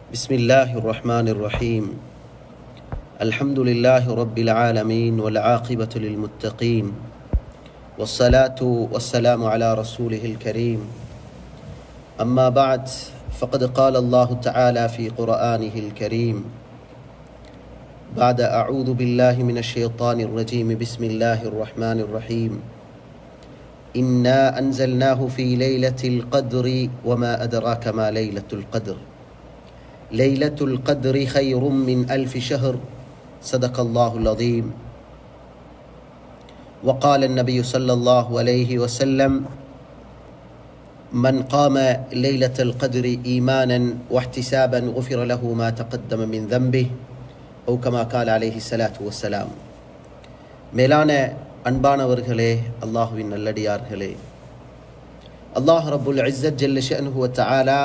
بسم الله الرحمن الرحيم. الحمد لله رب العالمين والعاقبة للمتقين والصلاة والسلام على رسوله الكريم. أما بعد فقد قال الله تعالى في قرآنه الكريم بعد أعوذ بالله من الشيطان الرجيم بسم الله الرحمن الرحيم إنا أنزلناه في ليلة القدر وما أدراك ما ليلة القدر ليلة القدر خير من 1000 شهر صدق الله العظيم. وقال النبي صلى الله عليه وسلم من قام ليلة القدر إيمانا واحتسابا غفر له ما تقدم من ذنبه أو كما قال عليه الصلاة والسلام. மேலான அன்பானவர்களே, அல்லாஹுவின் நல்லடியார்களே, அல்லாஹ் ரப்புல் இஸ்ஸத் ஜல்ல ஷஅனுஹு வ தஆலா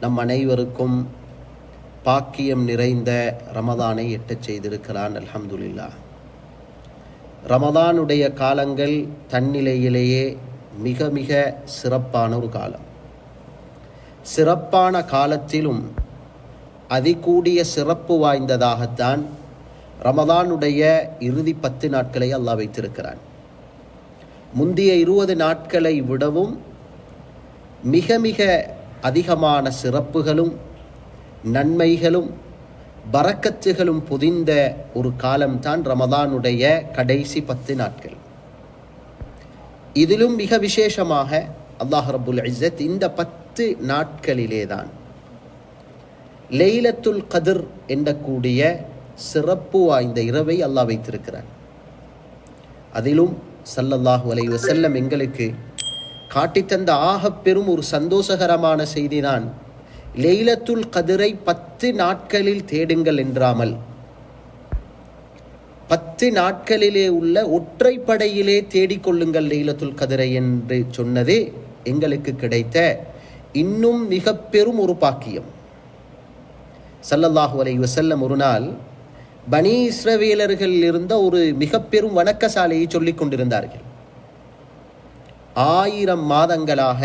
நம் அனைவருக்கும் பாக்கியம் நிறைந்த ரமதானை எட்டச் செய்திருக்கிறான். அல்ஹம்துலில்லாஹ். ரமதானுடைய காலங்கள் தன்னிலையிலேயே மிக மிக சிறப்பான ஒரு காலம். சிறப்பான காலத்திலும் அதிகூடிய சிறப்பு வாய்ந்ததாகத்தான் ரமதானுடைய இறுதி 10 நாட்களை அல்லாஹ் வைத்திருக்கிறான். முந்தைய 20 நாட்களை விடவும் மிக மிக அதிகமான சிறப்புகளும் நன்மைகளும் பரக்கத்துகளும் பொதிந்த ஒரு காலம்தான் ரமதானுடைய கடைசி 10 நாட்கள். இதிலும் மிக விசேஷமாக அல்லாஹ் ரப்புல் இஸ்ஸத் இந்த 10 நாட்களிலே தான் லைலத்துல் கத்ர் என்ற சிறப்பு வாய்ந்த இரவை அல்லாஹ் வைத்திருக்கிறான். அதிலும் ஸல்லல்லாஹு அலைஹி வஸல்லம் எங்களுக்கு காட்டித்தந்த பெரும் ஒரு சந்தோஷகரமான செய்திதான், லைலத்துல் கத்ரை 10 நாட்களில் தேடுங்கள் என்றாமல் 10 நாட்களிலே உள்ள ஒற்றைப்படையிலே தேடிக்கொள்ளுங்கள் லைலத்துல் கத்ரை என்று சொன்னது எங்களுக்கு கிடைத்த இன்னும் மிக பெரும் ஒரு பாக்கியம். ஸல்லல்லாஹு அலைஹி வஸல்லம் ஒரு நாள் பனி இஸ்ரவேலர்கள் இருந்த ஒரு மிக பெரும் வணக்கசாலையை சொல்லிக் கொண்டிருந்தார்கள். 1000 மாதங்களாக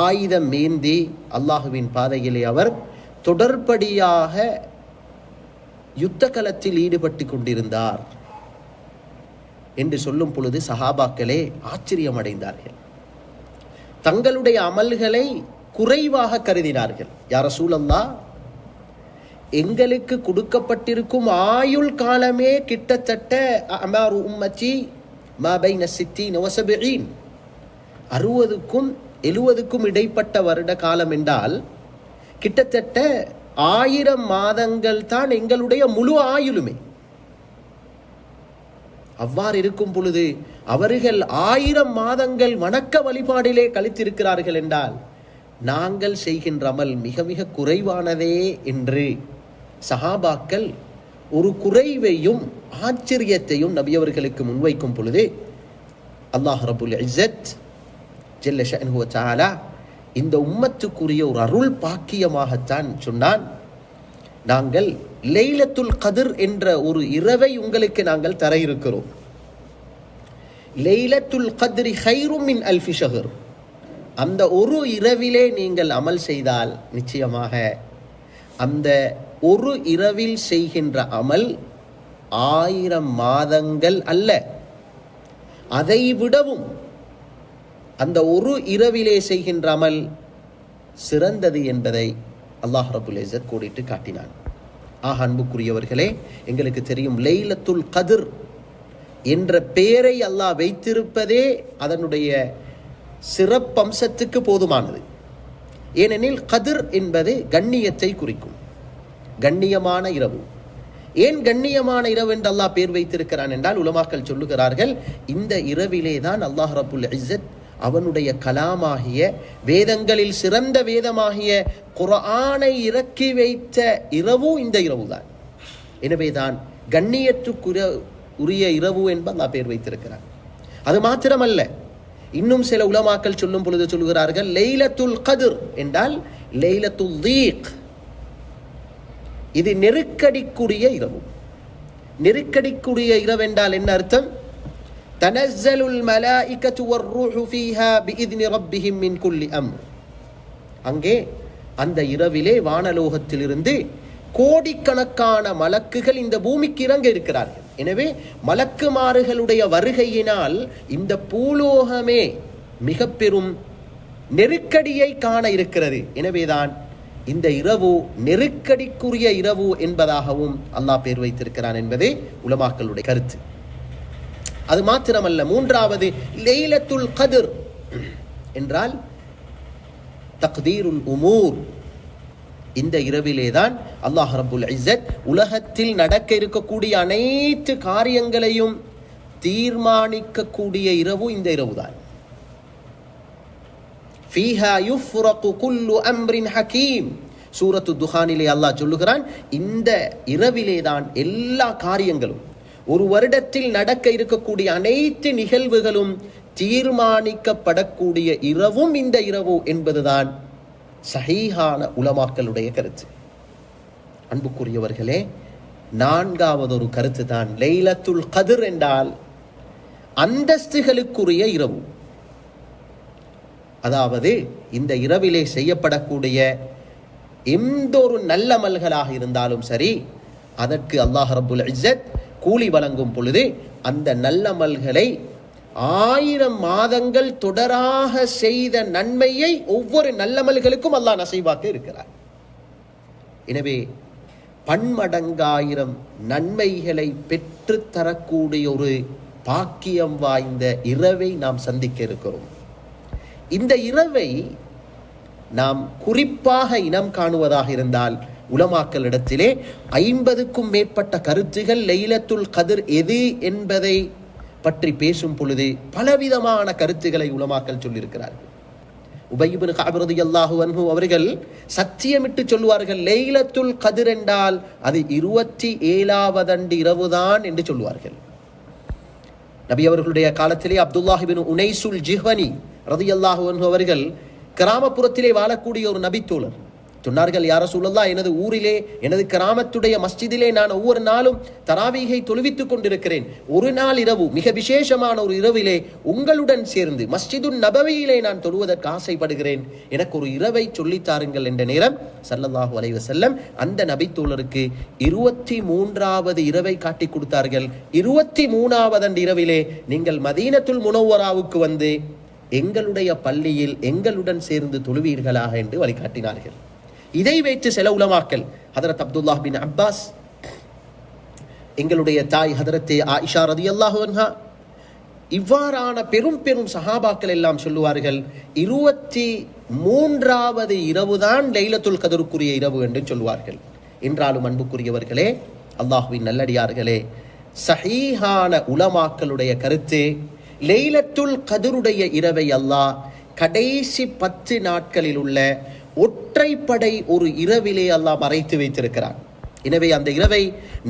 ஆயுதம் ஏந்தி அல்லாஹுவின் பாதையிலே அவர் தொடர்படியாக யுத்த களத்தில் ஈடுபட்டு கொண்டிருந்தார் என்று சொல்லும் பொழுது சஹாபாக்களே ஆச்சரியம் அடைந்தார்கள். தங்களுடைய அமல்களை குறைவாக கருதினார்கள். யா ரசூலல்லாஹ், எங்களுக்கு கொடுக்கப்பட்டிருக்கும் ஆயுள் காலமே கிட்டத்தட்ட அமாரு உம்மத்தி மா பைன 60 வ 70, 60க்கும் 70க்கும் இடைப்பட்ட வருட காலம் என்றால் கிட்டத்தட்ட 1000 மாதங்கள் தான் எங்களுடைய முழு ஆயுளுமே. அவ்வாறு இருக்கும் பொழுது அவர்கள் 1000 மாதங்கள் வணக்க வழிபாடிலே கழித்திருக்கிறார்கள் என்றால் நாங்கள் செய்கின்ற அமல் மிக மிக குறைவானதே என்று சஹாபாக்கள் ஒரு குறைவையும் ஆச்சரியத்தையும் நபியவர்களுக்கு முன்வைக்கும் பொழுது அல்லாஹ் ரப்புல் இஸ்ஸத் ஜல்ல ஷஅனுஹு வ தஆலா இந்த உம்மத்துக்குரிய ஒரு அருள் பாக்கியமாகத்தான் சொன்னான், நாங்கள் லைலத்துல் கத்ர் என்ற ஒரு இரவை உங்களுக்கு நாங்கள் தர இருக்கிறோம். லைலத்துல் கத்ரி கைரும் மின் 1000 ஷஹர். அந்த ஒரு இரவிலே நீங்கள் அமல் செய்தால் நிச்சயமாக அந்த ஒரு இரவில் செய்கின்ற அமல் 1000 மாதங்கள் அல்ல, அதை விடவும் அந்த ஒரு இரவிலே செய்கின்ற அமல் சிறந்தது என்பதை அல்லாஹ் ரப்புல் இஸ்ஸத் கோடிட்டு காட்டினான். அன்புக்குரியவர்களே, எங்களுக்கு தெரியும் லைலத்துல் கத்ர் என்ற பெயரை அல்லாஹ் வைத்திருப்பதே அதனுடைய சிறப்பம்சத்துக்கு போதுமானது. ஏனெனில் கத்ர் என்பது கண்ணியத்தை குறிக்கும், கண்ணியமான இரவு. ஏன் கண்ணியமான இரவு என்று அல்லாஹ் பேர் வைத்திருக்கிறான் என்றால் உலமாக்கள் சொல்லுகிறார்கள், இந்த இரவிலே தான் அல்லாஹ் ரப்புல் இஸ்ஸத் அவனுடைய கலாமாகிய வேதங்களில் சிறந்த வேதமாகிய குர்ஆனை இறக்கி வைத்த இரவு இந்த இரவுதான். எனவேதான் கண்ணியத்துக்குரிய இரவு என்பது அல்லாஹ் பேர் வைத்திருக்கிறான். அது மாத்திரமல்ல, இன்னும் சில உலமாக்கள் சொல்லும் பொழுது சொல்கிறார்கள், லைலத்துல் கத்ர் என்றால் லைலத்துல் தீக், இது நெருக்கடிக்குரிய இரவு. நெருக்கடிக்குரிய இரவு என்றால் என்ன அர்த்தம்? தனஸ்ஸலுல் மலாயிகத்து வர்ரூஹு ஃபீஹா பிஇذن ரப்பிஹிம் மின் குல்லி அம்ர். அங்கே அந்த இரவிலே வானலோகத்திலிருந்து கோடிக்கணக்கான மலக்குகள் இந்த பூமிக்கு இறங்க இருக்கிறார்கள். எனவே மலக்குமார்களுடைய வருகையினால் இந்த பூலோகமே மிக பெரும் நெருக்கடியை காண இருக்கிறது. எனவேதான் இந்த இரவு நெருக்கடிக்குரிய இரவு என்பதாகவும் அல்லாஹ் பேர் வைத்திருக்கிறான் என்பதே உலமாக்களுடைய கருத்து. அது மாத்திரமல்ல, மூன்றாவது லைலத்துல் கத்ர் என்றால் தக்தீருல் உமூர். இந்த இரவிலேதான் அல்லாஹ் ரப்புல் இஸ்ஸத் உலகத்தில் நடக்க இருக்கக்கூடிய அனைத்து காரியங்களையும் தீர்மானிக்கக்கூடிய இரவு இந்த இரவுதான். ஃபீஹா யுஃப்ரகு குல்லு அம்ரின் ஹகீம். சூரத்து துஹானிலே அல்லாஹ் சொல்லுகிறான், இந்த இரவிலேதான் எல்லா காரியங்களும், ஒரு வருடத்தில் நடக்க இருக்கக்கூடிய அனைத்து நிகழ்வுகளும் தீர்மானிக்கப்படக்கூடிய இரவும் இந்த இரவு என்பதுதான் சஹீஹான உலமாக்களுடைய கருத்து. அன்புக்குரியவர்களே, நான்காவது ஒரு கருத்து தான் லைலத்துல் கத்ர் என்றால் அந்தஸ்துகளுக்குரிய இரவு. அதாவது இந்த இரவிலே செய்யப்படக்கூடிய எந்த ஒரு நல்லமல்களாக இருந்தாலும் சரி, அதற்கு அல்லாஹ் ரப்புல் இஸ்ஸத் கூலி வழங்கும் பொழுது அந்த நல்லமல்களை 1000 மாதங்கள் தொடராக செய்த நன்மையை ஒவ்வொரு நல்லமல்களுக்கும் அல்லாஹ் நசீபாக்க இருக்கிறார். எனவே பன்மடங்காயிரம் நன்மைகளை பெற்று தரக்கூடிய ஒரு பாக்கியம் வாய்ந்த இரவை நாம் சந்திக்க இருக்கிறோம். இந்த இரவை நாம் குறிப்பாக இனம் காணுவதாக இருந்தால் உலமாக்களிடத்திலே 50க்கும் மேற்பட்ட கருத்துகள் லைலத்துல் கத்ர் எது என்பதை பற்றி பேசும் பொழுது பலவிதமான கருத்துக்களை உலமாக்கள் சொல்லியிருக்கிறார்கள். உபய் இப்னு கஅப் ரலியல்லாஹு அன்ஹு அவர்கள் சத்தியமிட்டு சொல்வார்கள், லைலத்துல் கத்ர் என்றால் அது 27வது இரவுதான் என்று சொல்வார்கள். நபி அவர்களுடைய காலத்திலே அப்துல்லாஹ் இப்னு உனைசுல் ஜிஹ்வனி ரலியல்லாஹு அன்ஹு அவர்கள் கிராமப்புறத்திலே வாழக்கூடிய ஒரு நபி தோழர் சொன்னார்கள், யா ரசூலல்லாஹ், எனது ஊரிலே, எனது கிராமத்துடைய மஸ்ஜிதிலே நான் ஒவ்வொரு நாளும் தராவீகை தொழுவித்துக் கொண்டிருக்கிறேன். ஒரு நாள் இரவு, மிக விசேஷமான ஒரு இரவிலே உங்களுடன் சேர்ந்து மஸ்ஜிதுன் நபவியிலே நான் தொழுவதற்கு ஆசைப்படுகிறேன். எனக்கு ஒரு இரவை சொல்லித்தாருங்கள் என்ற நேரம் ஸல்லல்லாஹு அலைஹி வஸல்லம் அந்த நபி தோழருக்கு 23வது இரவை காட்டி கொடுத்தார்கள். 23வது இரவிலே நீங்கள் மதீனத்துல் முனவ்வராவுக்கு வந்து எங்களுடைய பள்ளியில் எங்களுடன் சேர்ந்து தொழுவீர்களாக என்று வழிகாட்டினார்கள். இதை வைத்து சில உலமாக்கள், ஹதரத் அப்துல்லாஹ் பின் அப்பாஸ், எங்களுடைய தாய் ஹதரத்தே ஆயிஷா ரலியல்லாஹு அன்ஹா, இவ்வாறான பெரும் பெரும் சஹாபாக்கள் எல்லாம் சொல்லுவார்கள், 23வது இரவுதான் லைலத்துல் கத்ருக்குரிய இரவு என்று சொல்லுவார்கள். என்றாலும் அன்புக்குரியவர்களே, அல்லாஹ்வின் நல்லடியார்களே, சஹீஹான உலமாக்களுடைய கருத்து, லைலத்துல் கத்ருடைய இரவை அல்லாஹ் கடைசி 10 நாட்களில் உள்ள ஒற்றைப்படை ஒரு இரவிலே அல்லாஹ் மறைத்து வைத்திருக்கிறான். எனவே அந்த இரவை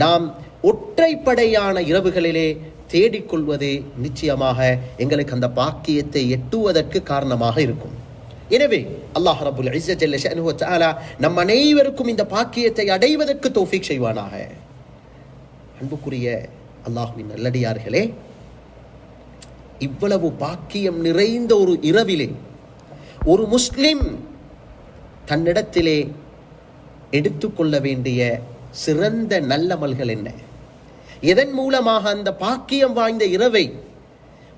நாம் ஒற்றைப்படையான இரவுகளிலே தேடிக்கொள்வது நிச்சயமாக எங்களுக்கு அந்த பாக்கியத்தை எட்டுவதற்கு காரணமாக இருக்கும். எனவே அல்லாஹ் ரப்புல் இஸ்ஸத் ஜல்ல ஷஅனுஹு வ தஆலா நம் அனைவருக்கும் இந்த பாக்கியத்தை அடைவதற்கு தௌஃபீக் செய்வானாக. அன்புக்குரிய அல்லாஹ்வின் நல்லடியார்களே, இவ்வளவு பாக்கியம் நிறைந்த ஒரு இரவிலே ஒரு முஸ்லிம் தன்னிடத்திலே எடுத்துக்கொள்ள வேண்டிய சிறந்த நல்லமல்கள் என்ன? எதன் மூலமாக அந்த பாக்கியம் வாய்ந்த இரவை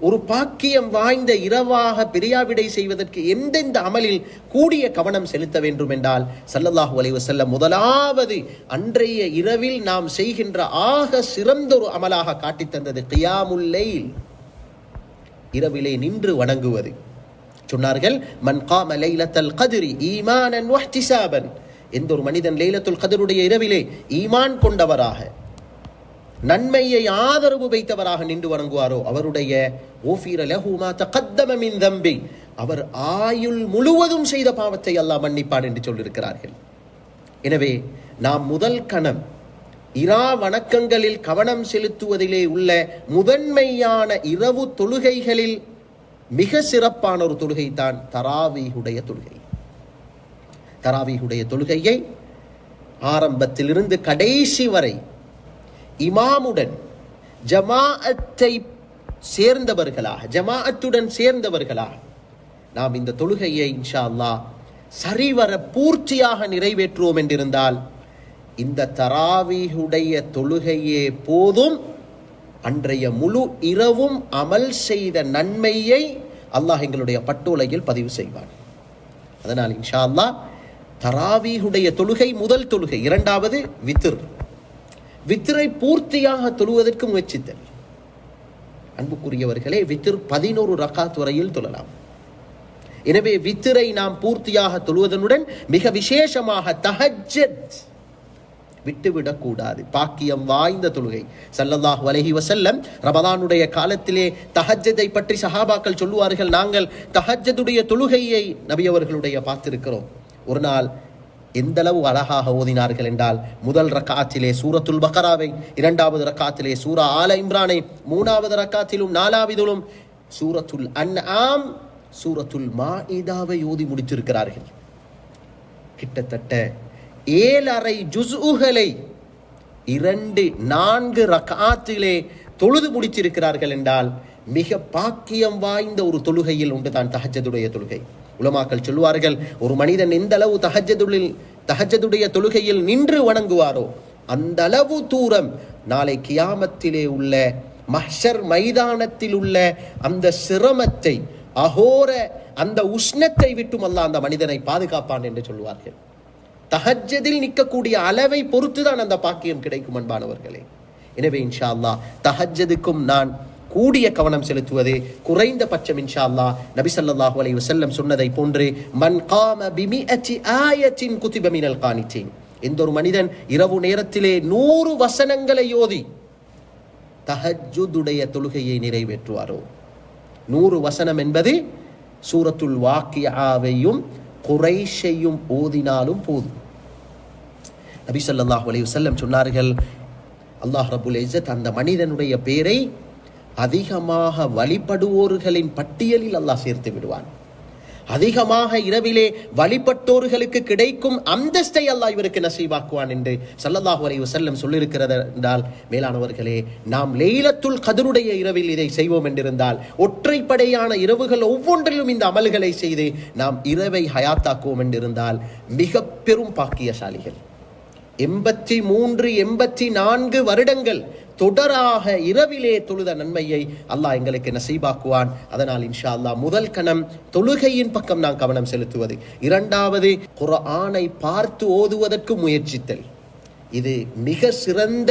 ஒரு பாக்கியம் வாய்ந்த இரவாக பிரியாவிடை செய்வதற்கு எந்தெந்த அமலில் கூடிய கவனம் செலுத்த வேண்டும் என்றால் ஸல்லல்லாஹு அலைஹி வஸல்லம் முதலாவது அன்றைய இரவில் நாம் செய்கின்ற ஆக சிறந்த ஒரு அமலாக காட்டி தந்தது கியாமுல் லைல், இரவிலே நின்று வணங்குவது. சொன்னார்கள், மன் காம லைலத்துல் கத்ரி ஈமானன் வஹ்திசாபன், எந்த ஒரு மனிதன் லைலத்துல் கத்ருடைய இரவிலே ஈமான் கொண்டவராக நன்மையை ஆதரவு வைத்தவராக நின்று வணங்குவாரோ அவருடைய ஓஃபீர லஹு மா தகத்தம மின் தம்பி, அவர் ஆயுள் முழுவதும் செய்த பாவத்தை அல்லாஹ் மன்னிப்பான் என்று சொல்லியிருக்கிறார்கள். எனவே நாம் முதல் கணம் இரா வணக்கங்களில் கவனம் செலுத்துவதிலே உள்ள முதன்மையான இரவு தொழுகைகளில் மிக சிறப்பான ஒரு தொழுகை தான் தராவீஹுடைய தொழுகை. தராவீஹுடைய தொழுகையை ஆரம்பத்திலிருந்து கடைசி வரை இமாமுடன் ஜமாஅத்தை சேர்ந்தவர்களாக, ஜமாஅத்துடன் சேர்ந்தவர்களாக நாம் இந்த தொழுகையை இன்ஷா அல்லாஹ் சரிவர பூர்த்தியாக நிறைவேற்றுவோம் என்றிருந்தால் இந்த தராவீஹுடைய தொழுகையே போதும் அன்றைய முழு இரவும் அமல் செய்த நன்மையை அல்லாஹ் எங்களுடைய பட்டோலையில் பதிவு செய்வான். அதனால் இன்ஷா அல்லாஹ் தராவீஹுடைய தொழுகை முதல் தொழுகை, இரண்டாவது வித்ர். வித்ரை பூர்த்தியாக தொழுவதற்கு முயற்சித்தல். அன்புக்குரியவர்களே, வித்ர் 11 ரகாத் வரையில் தொழலாம். எனவே வித்ரை நாம் பூர்த்தியாக தொழுவதனுடன் மிக விசேஷமாக தஹஜ்ஜத் விட்டுவிடக்கூடாது. பாக்கியம் வாய்ந்த தொழுகை. ஸல்லல்லாஹு அலைஹி வஸல்லம் ரமலானுடைய காலத்திலே தஹஜ்ஜதை பற்றி சஹாபாக்கள் சொல்லுவார்கள். நாங்கள் தஹஜ்ஜதுடைய தொழுகையை நபி அவர்களுடைய பார்த்திருக்கிறோம். ஒரு நாள் எந்த அளவு அழகாக ஓதினார்கள் என்றால், முதல் ரக்காத்திலே சூரத்துல் பக்ராவை, இரண்டாவது ரக்காத்திலே சூரா ஆல இம்ரானை, மூணாவது ரக்காத்திலும் நாலாவதிலும் சூரத்துல் அன்ஆம், சூரத்துல் மாஇதாவை ஓதி முடித்திருக்கிறார்கள். கிட்டத்தட்ட 7.5 ஜுஸ்உகளை 2-4 ரக்காத்திலே தொழுது முடித்திருக்கிறார்கள் என்றால் மிக பாக்கியம் வாய்ந்த ஒரு தொழுகையில் ஒன்றுதான் தஹஜ்ஜுடைய தொழுகை. உலமாக்கள் சொல்வார்கள், ஒரு மனிதன் எந்த அளவு தஹஜ்ஜுடைய தொழுகையில் நின்று வணங்குவாரோ அந்த அளவு தூரம் நாளை கியாமத்திலே உள்ள மஹ்ஷர் மைதானத்தில் உள்ள அந்த சிரமத்தை, அகோர அந்த உஷ்ணத்தை விட்டும் அல்லாஹ் அந்த மனிதனை பாதுகாப்பான் என்று சொல்வார்கள். தஹஜ்ஜதில் நிற்கக்கூடிய அளவை பொறுத்துதான் அந்த பாக்கியம் கிடைக்கும் அன்பானவர்களே. எனவே இன்ஷா அல்லாஹ் தஹஜ்ஜதுக்கும் நான் கூடிய கவனம் செலுத்துவது குறைந்தபட்சம் இன்ஷா அல்லாஹ் நபி ஸல்லல்லாஹு அலைஹி வஸல்லம் சொன்னதை போன்று மன் காம பிமிஅத்தி ஆயத்தின் குதிப மினல் கானிதீன், எந்த ஒரு மனிதன் இரவு நேரத்திலே 100 வசனங்களை ஓதி தஹஜ்ஜுடைய தொழுகையை நிறைவேற்றுவாரோ, 100 வசனம் என்பது சூரத்துல் வாக்கியாவையும் குரைஷையும் ஓதினாலும் போதும். நபி ஸல்லல்லாஹு அலைஹி வஸல்லம் சொன்னார்கள், அல்லாஹ் ரப்புல் இஸ்ஸத் அந்த மனிதனுடைய பேரை அதிகமாக வழிபடுவோர்களின் பட்டியலில் அல்லாஹ் சேர்த்து விடுவான். அதிகமாக இரவிலே வழிபட்டோர்களுக்கு கிடைக்கும் அந்தஸ்தை அல்லாஹ் இவருக்கு நசீபாக்குவான் என்று ஸல்லல்லாஹு அலைஹி வஸல்லம் சொல்லியிருக்கிறது என்றால், மேலானவர்களே, நாம் லைலத்துல் கத்ருடைய இரவில் இதை செய்வோம் என்றிருந்தால், ஒற்றைப்படையான இரவுகள் ஒவ்வொன்றிலும் இந்த அமல்களை செய்து நாம் இரவை ஹயாத்தாக்குவோம் என்றிருந்தால் மிக பெரும் பாக்கியசாலிகள். 83-84 வருடங்கள் தொடராக இரவிலே தொழுத நன்மையை அல்லாஹ் எங்களுக்கு நசீபாக்குவான். அதனால் இன்ஷா அல்லாஹ் முதல் கணம் தொழுகையின் பக்கம் நாம் கவனம் செலுத்துவது, இரண்டாவது குர்ஆனை பார்த்து ஓதுவதற்கு முயற்சித்தல். இது மிக சிறந்த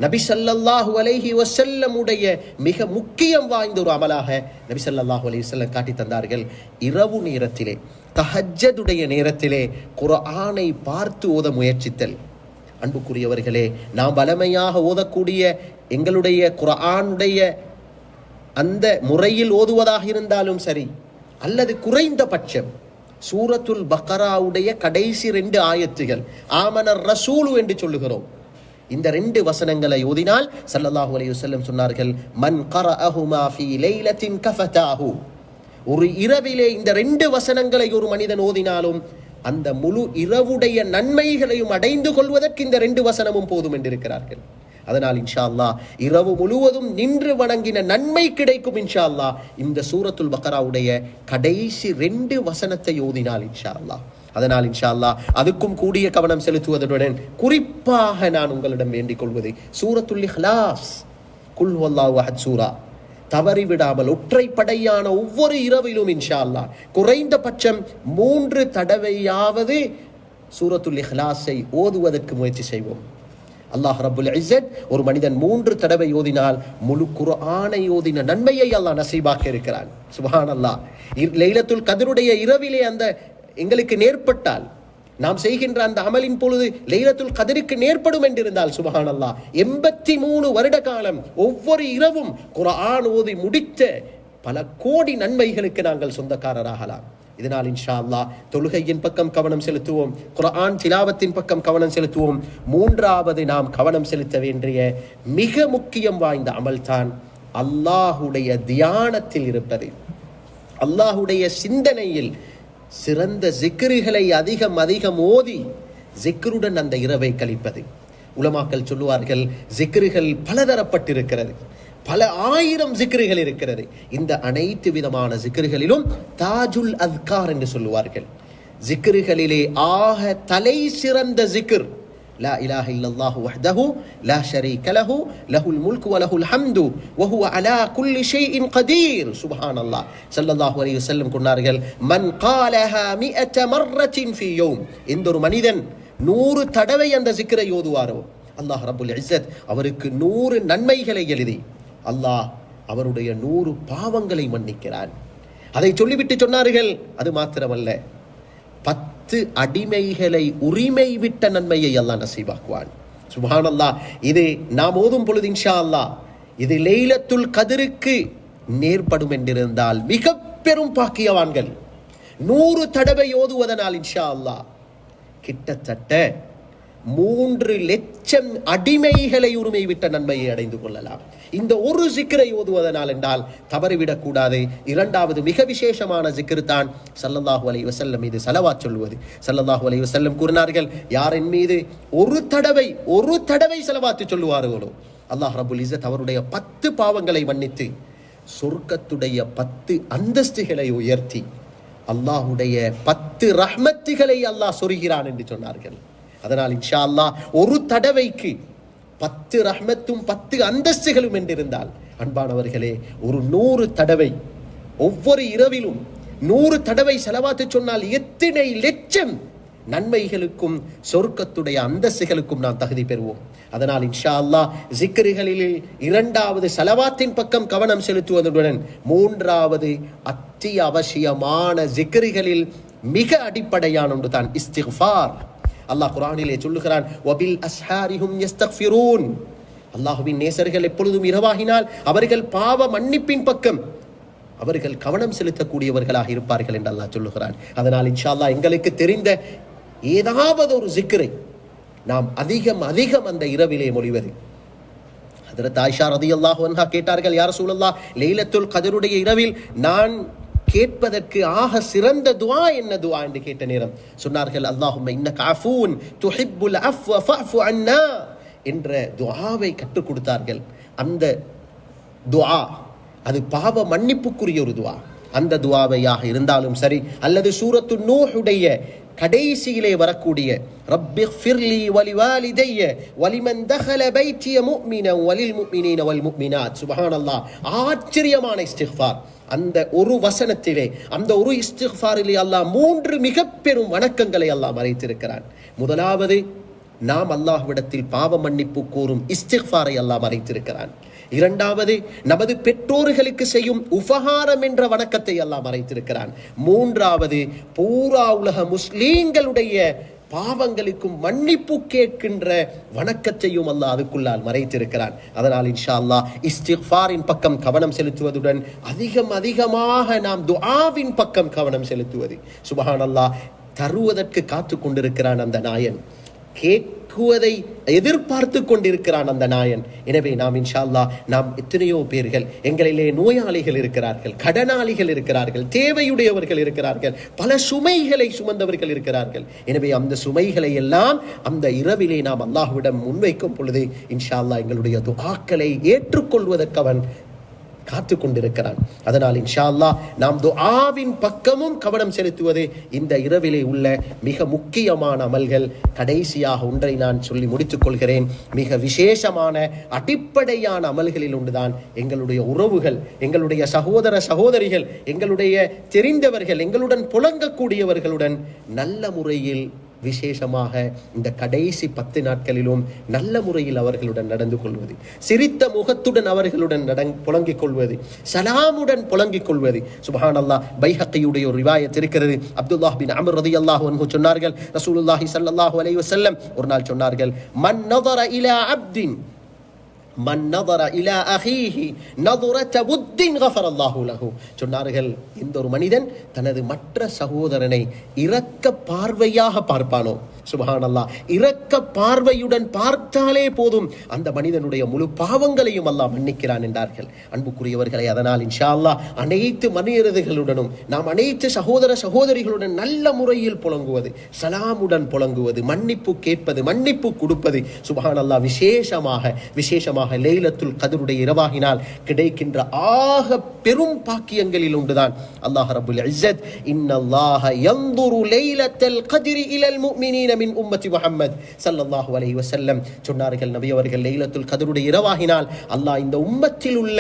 நபி ஸல்லல்லாஹு அலைஹி வஸல்லம் உடைய மிக முக்கியம் வாய்ந்த ஒரு அமலாக நபி ஸல்லல்லாஹு அலைஹி வஸல்லம் காட்டி தந்தார்கள். இரவு நேரத்திலே, தஹஜ்ஜுடைய நேரத்திலே குர்ஆனை பார்த்து ஓத முயற்சித்தல். அன்புக்குரியவர்களே, நாம் வளமையாக ஓதக்கூடிய எங்களுடைய குர்ஆனுடைய அந்த முறையில் ஓதுவதாக இருந்தாலும் சரி, அல்லது குறைந்தபட்சம் சூரத்துல் பக்ராவுடைய கடைசி 2 ஆயத்துகள் ஆமனர் ரசூலு என்று சொல்லுகிறோம், இந்த 2 வசனங்களை ஓதினால் ஸல்லல்லாஹு அலைஹி வஸல்லம் சொன்னார்கள், மன் கரஅஹுமா ஃபீ லைலத்தின் கஃபதாஹு, ஒரு இரவிலே இந்த 2 வசனங்களை ஒரு மனிதன் ஓதினாலும் அந்த முழு இரவுடைய நன்மைகளையும் அடைந்து கொள்வதற்கு இந்த 2 வசனமும் போதும் என்றிருக்கிறார்கள். அதனால் இன்ஷா அல்லாஹ் இரவு முழுவதும் நின்று வணங்கின நன்மை கிடைக்கும் இன்ஷா அல்லாஹ் இந்த சூரத்துல் பக்ராவுடைய கடைசி 2 வசனத்தை ஓதினால் இன்ஷா அல்லாஹ். அதனால் இன்ஷா அல்லாஹ் அதுக்கும் கூடிய கவனம் செலுத்துவதுடன் குறிப்பாக நான் உங்களிடம் வேண்டிக் கொள்வது சூரத்துல் இஹ்லாஸ், குல் ஹுவல்லாஹு அஹத் சூரா தவறிவிடாமல் ஒற்றைப்படையான ஒவ்வொரு இரவிலும் இன்ஷா அல்லாஹ் குறைந்தபட்சம் 3 தடவையாவது சூரத்துல் இஹ்லாஸை ஓதுவதற்கு முயற்சி செய்வோம். அல்லாஹ் ரப்புல் இஸ்ஸத் ஒரு மனிதன் 3 தடவை ஓதினால் முழு குர்ஆனை ஓதின நன்மையை அல்லாஹ் நசீபாக்க இருக்கிறான். சுப்ஹானல்லாஹ். லைலத்துல் கத்ருடைய இரவிலே அந்த எங்களுக்கு நேர்பட்டால், நாம் செய்கின்ற அந்த அமலின் பொழுது லைலத்துல் கத்ருக்கு நேர்படும் என்றிருந்தால் சுப்ஹானல்லாஹ் 83 வருட காலம் ஒவ்வொரு இரவும் குர்ஆன் ஓதி முடித்த பல கோடி நன்மைகளுக்கு நாங்கள் சொந்தக்காரராகலாம். இதனால் இன்ஷா அல்லாஹ் தொழுகையின் பக்கம் கவனம் செலுத்துவோம், குர்ஆன் திலாவத்தின் பக்கம் கவனம் செலுத்துவோம். மூன்றாவது நாம் கவனம் செலுத்த வேண்டிய மிக முக்கியம் வாய்ந்த அமல்தான் அல்லாஹுடைய தியானத்தில் இருப்பது, அல்லாஹுடைய சிந்தனையில் சிறந்த ஜிக்ருகளை அதிகம் ஓதி ஜிக்ருடன் அந்த இரவை கழிப்பது. உலமாக்கள் சொல்லுவார்கள், ஜிக்ருகள் பலதரப்பட்டிருக்கிறது, பல ஆயிரம் ஜிக்ருகள் இருக்கிறது. இந்த அனைத்து விதமான ஜிக்ருகளிலும் தாஜுல் அஸ்கார் என்று சொல்லுவார்கள். ஜிக்ருகளிலே ஆக தலை சிறந்த ஜிக்ர் லா இலாஹ இல்லல்லாஹு வஹ்தஹு லா ஷரீக லஹு லஹுல் முல்கு வ லஹுல் ஹம்து வ ஹுவ அலா குல்லி ஷைஇன் கதீர். சுப்ஹானல்லாஹ். ஸல்லல்லாஹு அலைஹி வஸல்லம் சொன்னார்கள், மன் காலஹா 100 மர்ரத்தின் ஃபீ யௌம், இந்த ஒரு மனிதன் 100 தடவை அந்த ஜிக்ரை ஓதுவாரோ அல்லாஹ் ரப்புல் இஸ்ஸத் அவருக்கு 100 நன்மைகளை எழுதி அல்லாஹ் அவருடைய 100 பாவங்களை மன்னிக்கிறான். அதை சொல்லிவிட்டு சொன்னார்கள், அது மாத்திரமல்ல 10 அடிமைகளை உரிமை விட்ட நன்மையை அல்லாஹ் நசீபாக்குவான். சுப்ஹானல்லாஹ். இது நாம் ஓதும் பொழுது இன்ஷா அல்லாஹ் இது லைலத்துல் கத்ருக்கு நேர்படும் என்றிருந்தால் மிக பெரும் பாக்கியவான்கள். 100 தடவை ஓதுவதனால் இன்ஷா அல்லாஹ் கிட்டத்தட்ட 3 லட்சம் அடிமைகளை உரிமை விட்ட நன்மையை அடைந்து கொள்ளலாம். இந்த ஒரு ஜிக்ரை ஓதுவதனால் என்றால் தவறிவிடக் கூடாது. இரண்டாவது மிக விசேஷமான ஜிக்ர் தான் ஸல்லல்லாஹு அலைஹி வஸல்லம் மீது ஸலவாத் சொல்வது. ஸல்லல்லாஹு அலைஹி வஸல்லம் கூறினார்கள், யார் என் மீது ஒரு தடவை ஸலவாத் சொல்லுவார்களோ அல்லாஹ் ரப்புல் இஸ்ஸத் அவருடைய 10 பாவங்களை மன்னித்து சொர்க்கத்துடைய 10 அந்தஸ்துகளை உயர்த்தி அல்லாஹ்வுடைய 10 ரஹ்மத்துகளை அல்லாஹ் சொருகிறான் என்று சொன்னார்கள். அதனால் இன்ஷா அல்லாஹ் ஒரு தடவைக்கு 10 ரஹ்மத்தும் 10 அந்தஸ்துகளும் என்றிருந்தால் அன்பானவர்களே, ஒரு 100 தடவை ஒவ்வொரு இரவிலும் 100 தடவை ஸலவாத் சொன்னால் எத்தனை லட்சம் நன்மைகளுக்கும் சொர்க்கத்துடைய அந்தஸ்துகளுக்கும் நாம் தகுதி பெறுவோம். அதனால் இன்ஷா அல்லாஹ் ஜிக்ருகளில் இரண்டாவது ஸலவாத்தின் பக்கம் கவனம் செலுத்துவதுடன் மூன்றாவது அத்தியாவசியமான ஜிக்ருகளில் மிக அடிப்படையான ஒன்று தான் இஸ்திக்ஃபார். அல்லாஹ் குர்ஆனிலே சொல்லுகிறான், வபில் அஸ்ஹாரிஹும் யஸ்தக்ஃபிரூன். அல்லாஹ்வின் நேசர்கள் எப்பொழுதும் இரவாகினால் அவர்கள் பாவ மன்னிப்பின் பக்கம் அவர்கள் கவனம் செலுத்தக்கூடியவர்களாக இருப்பார்கள் என்று அல்லாஹ் சொல்லுகிறான். அதனால் இன்ஷா அல்லாஹ் எங்களுக்கு தெரிந்த ஏதாவது ஒரு ஜிக்ரை நாம் அதிகம் அந்த இரவிலே மொழிவது. ஹஜ்ரத் ஆயிஷா ரலியல்லாஹு அன்ஹா கேட்டார்கள், யா ரசூலல்லாஹ், லைலத்துல் கத்ருடைய இரவில் நான் கேட்பதற்கு ஆக சிறந்த துஆ என்ன துஆ என்று கேட்ட நேரம் சொன்னார்கள், அல்லாஹும்ம இன்னக அஃபூன் துஹிப்புல் அஃவ ஃபஅஃபு அன்னா என்ற துஆவை கற்றுக் கொடுத்தார்கள். அந்த துஆ அது பாவ மன்னிப்புக்குரிய ஒரு துஆ. அந்த துஆவையாக இருந்தாலும் சரி, அல்லது சூரத்து நூஹுடைய கடைசியிலே வரக்கூடிய ரப்பிக்ஃபிர்லி வலிவாலிதைய வலிமன் தஹல பைத்திய முஃமினன் வலில் முஃமினீன வல் முஃமினாத். சுப்ஹானல்லாஹ். ஆச்சரியமான இஸ்திக்ஃபார். அந்த ஒரு வசனத்திலே, அந்த ஒரு இஸ்திக்ஃபாரிலே அல்லாஹ் 3 மிக பெரும் வணக்கங்களை அல்லாஹ் மறைத்திருக்கிறான். முதலாவது, நாம் அல்லாஹ்விடத்தில் பாவ மன்னிப்பு கோரும் இஸ்திக்ஃபாரை அல்லாஹ் மறைத்திருக்கிறான். இரண்டாவது, நமது பெற்றோர்களுக்கு செய்யும் உபகாரம் என்ற வணக்கத்தை அல்லாஹ் மறைத்திருக்கிறான். மூன்றாவது, பூரா உலக முஸ்லீம்களுடைய பாவங்களுக்கும் மன்னிப்பு கேட்கின்ற வணக்கத்தையும் அல்லாஹ் அதுக்குள்ளால் மறைத்திருக்கிறான். அதனால் இன்ஷா அல்லாஹ் இஸ்திக்ஃபாரின் பக்கம் கவனம் செலுத்துவதுடன் அதிகமாக நாம் துஆவின் பக்கம் கவனம் செலுத்துவது. சுப்ஹானல்லாஹ். தருவதற்கு காத்து கொண்டிருக்கிறான் அந்த நாயன், கேட்குவதை எதிர்பார்த்து கொண்டிருக்கிறான் அந்த நாயன். எனவே நாம் இன்ஷா அல்லாஹ், நாம் எத்தனையோ பேர்கள், எங்களிலே நோயாளிகள் இருக்கிறார்கள், கடனாளிகள் இருக்கிறார்கள், தேவையுடையவர்கள் இருக்கிறார்கள், பல சுமைகளை சுமந்தவர்கள் இருக்கிறார்கள். எனவே அந்த சுமைகளை எல்லாம் அந்த இரவிலே நாம் அல்லாஹ்விடம் முன்வைக்கும் பொழுது இன்ஷா அல்லாஹ் எங்களுடைய துஆக்களை ஏற்றுக்கொள்வதற்கு அவன் காத்து கொண்டிருக்கிறான். அதனால் இன்ஷா அல்லாஹ் நாம் துஆவின் பக்கமும் கவனம் செலுத்துவது இந்த இரவிலே உள்ள மிக முக்கியமான அமல்கள். கடைசியாக ஒன்றை நான் சொல்லி முடித்துக் கொள்கிறேன். மிக விசேஷமான அடிப்படையான அமல்களில் ஒன்றுதான் எங்களுடைய உறவுகள், எங்களுடைய சகோதர சகோதரிகள், எங்களுடைய தெரிந்தவர்கள், எங்களுடன் புழங்கக்கூடியவர்களுடன் நல்ல முறையில், விசேஷமாக இந்த கடைசி 10 நாட்களிலும் நல்ல முறையில் அவர்களுடன் நடந்து கொள்வது, சிரித்த முகத்துடன் அவர்களுடன் புழங்கிக் கொள்வது, சலாமுடன் புழங்கிக் கொள்வது. சுப்ஹானல்லாஹ். பைஹக்கியுடைய ஒரு ரிவாயத் இருக்கிறது. அப்துல்லாஹ் பின் அம்ர் ரலியல்லாஹு அன்ஹு சொன்னார்கள், ரசூலுல்லாஹி ஸல்லல்லாஹு அலைஹி வஸல்லம் ஒரு நாள் சொன்னார்கள், மன் நதர இலா அப்தின் மன் நதர இலா அஹீஹி நதுரத புத்தின் கஃபரல்லாஹு லஹு. சொன்னார்கள், இந்த ஒரு மனிதன் தனது மற்ற சகோதரனை இரக்க பார்வையாக பார்ப்பானோ, சுப்ஹானல்லாஹ். இரக்க பார்வையுடன் பார்த்தாலே போதும் அந்த மனிதனுடைய முழு பாவங்களையும் அல்லாஹ் மன்னிக்கிறான் என்றார்கள். அன்புக்குரியவர்களை, அதனால் இன்ஷா அல்லாஹ் அனைத்து மனிதர்களுடனும் நாம் அனைத்து சகோதர சகோதரிகளுடன் நல்ல முறையில் புழங்குவது, சலாமுடன் புழங்குவது, மன்னிப்பு கேட்பது, மன்னிப்பு கொடுப்பது. சுப்ஹானல்லாஹ், விசேஷமாக லைலத்துல் கத்ருடைய இரவாகினால் கிடைக்கின்ற ஆக பெரும் பாக்கியங்களில் உண்டுதான் அல்லாஹ் ரப்புல் இஸ்ஸத் இன்னல்லாஹ யன்துரு லைலத்துல் கத்ரி இலல் முஃமினீன மின் உம்மத்தி முஹம்மத் ஸல்லல்லாஹு அலைஹி வஸல்லம் சொன்னார்கள். நபி அவர்கள் லைலத்துல் கத்ருடைய இரவாகினால் அல்லாஹ் இந்த உம்மத்தில் உள்ள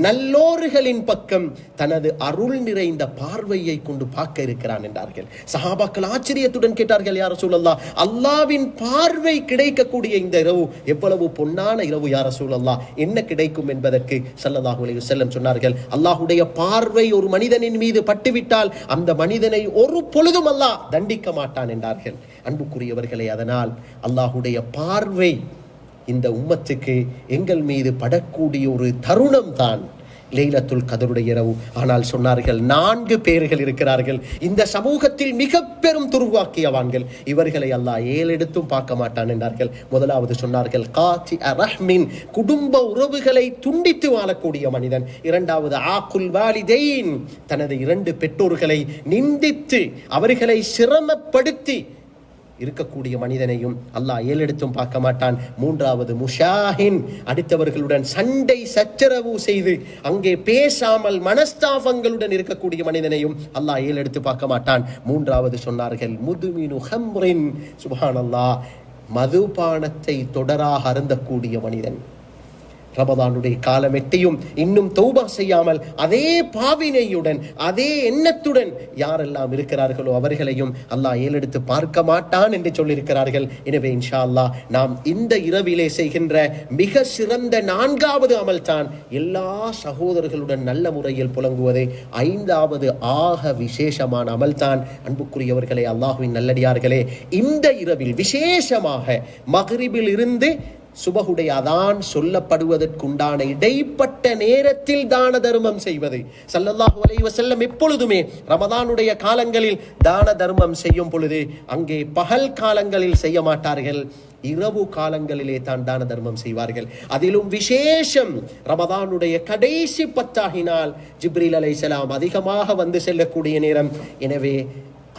நல்லோர்களின் பக்கம் தனது அருள் நிறைந்த பார்வையை கொண்டு பார்க்க இருக்கிறான் என்றார்கள். சஹாபாக்கள் ஆச்சரியத்துடன் கேட்டார்கள், யா ரசூலல்லாஹ், அல்லாஹ்வின் பார்வை கிடைக்கக்கூடிய இந்த இரவு எவ்வளவு பொன்னான இரவு யா ரசூலல்லாஹ், என்ன கிடைக்கும் என்பதற்கு ஸல்லல்லாஹு அலைஹி வஸல்லம் சொன்னார்கள், அல்லாஹ்வுடைய பார்வை ஒரு மனிதனின் மீது பட்டுவிட்டால் அந்த மனிதனை ஒரு பொழுதும் அல்லாஹ் தண்டிக்க மாட்டான் என்றார்கள். அன்புக்குரியவர்களே, அதனால் அல்லாஹ்வுடைய பார்வை இந்த உம்மத்துக்கு எங்கள் மீது படக்கூடிய ஒரு தருணம் தான் லைலத்துல் கத்ருடைய இரவு. ஆனால் சொன்னார்கள், 4 பேர்கள் இருக்கிறார்கள் இந்த சமூகத்தில் மிக பெரும் துர்வாக்கியவான்கள், இவர்களை அல்லாஹ் ஏலெடுத்தும் பார்க்க மாட்டான் என்றார்கள். முதலாவது சொன்னார்கள் காத்தி ரஹ்மின், குடும்ப உறவுகளை துண்டித்து வாழக்கூடிய மனிதன். இரண்டாவது ஆக்குல் வாலிதைன், தனது 2 பெற்றோர்களை நிந்தித்து அவர்களை சிரமப்படுத்தி இருக்கக்கூடிய மனிதனையும் அல்லாஹ் ஏலெடுத்தும் பார்க்க மாட்டான். மூன்றாவது முஷாஹின், அடுத்தவர்களுடன் சண்டை சச்சரவு செய்து அங்கே பேசாமல் மனஸ்தாபங்களுடன் இருக்கக்கூடிய மனிதனையும் அல்லாஹ் ஏலெடுத்து பார்க்க மாட்டான். மூன்றாவது சொன்னார்கள் முதுமினு ஹம்ரின், சுப்ஹானல்லாஹ், மதுபானத்தை தொடராக அருந்தக்கூடிய மனிதன். ரமதானுடைய காலம் எட்டியும் இன்னும் தௌபா செய்யாமல் அதே பாவினையுடன் அதே எண்ணத்துடன் யாரெல்லாம் இருக்கிறார்களோ அவர்களையும் அல்லாஹ் ஏலெடுத்து பார்க்க மாட்டான் என்று சொல்லியிருக்கிறார்கள். எனவே இன்ஷா அல்லாஹ் நாம் இந்த இரவிலே செய்கின்ற மிக சிறந்த 4வது அமல் தான் எல்லா சகோதரர்களுடன் நல்ல முறையில் புழங்குவதே. 5வது ஆக விசேஷமான அமல் தான். அன்புக்குரியவர்களே, அல்லாஹ்வின் நல்லடியார்களே, இந்த இரவில் விசேஷமாக மக்ரிபில் இருந்து சுபஹுடைய அதான் சொல்லப்படுவதற்குண்டான இடைப்பட்ட நேரத்தில் தான தர்மம் செய்வது. ஸல்லல்லாஹு அலைஹி வஸல்லம் எப்பொழுதுமே ரமதானுடைய காலங்களில் தான தர்மம் செய்யும் பொழுது அங்கே பகல் காலங்களில் செய்ய மாட்டார்கள், இரவு காலங்களிலே தான் தான தர்மம் செய்வார்கள். அதிலும் விசேஷம் ரமதானுடைய கடைசி 10 ஜிப்ரீல் அலைஹிஸ்ஸலாம் அதிகமாக வந்து செல்லக்கூடிய நேரம். எனவே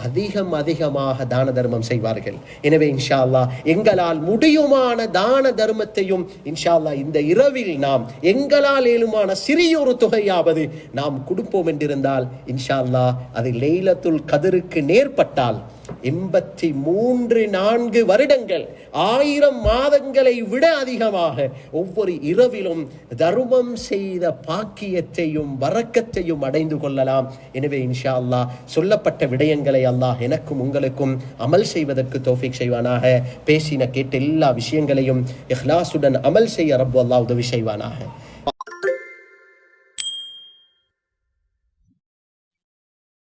அதிகமாக தான தர்மம் செய்வார்கள். எனவே இன்ஷா அல்லாஹ் எங்களால் முடியுமான தான தர்மத்தையும் இன்ஷா அல்லாஹ் இந்த இரவில் நாம் எங்களால் ஏழுமான சிறியொரு தொகையாவது நாம் கொடுப்போம் என்றிருந்தால் இன்ஷா அல்லாஹ் அது லைலத்துல் கத்ருக்கு நேர்பட்டால் 83-4 வருடங்கள் 1000 மாதங்களை விட அதிகமாக ஒவ்வொரு இரவிலும் தர்மம் செய்த பாக்கியத்தையும் வரக்கத்தையும் அடைந்து கொள்ளலாம். எனவே இன்ஷா அல்லாஹ் சொல்லப்பட்ட விடயங்களை அல்லாஹ் எனக்கும் உங்களுக்கும் அமல் செய்வதற்கு தௌஃபீக் செய்வானாக. பேசின கேட்ட எல்லா விஷயங்களையும் இஹ்லாசுடன் அமல் செய்ய ரப்பு அல்லாஹ் உதவி செய்வானாக.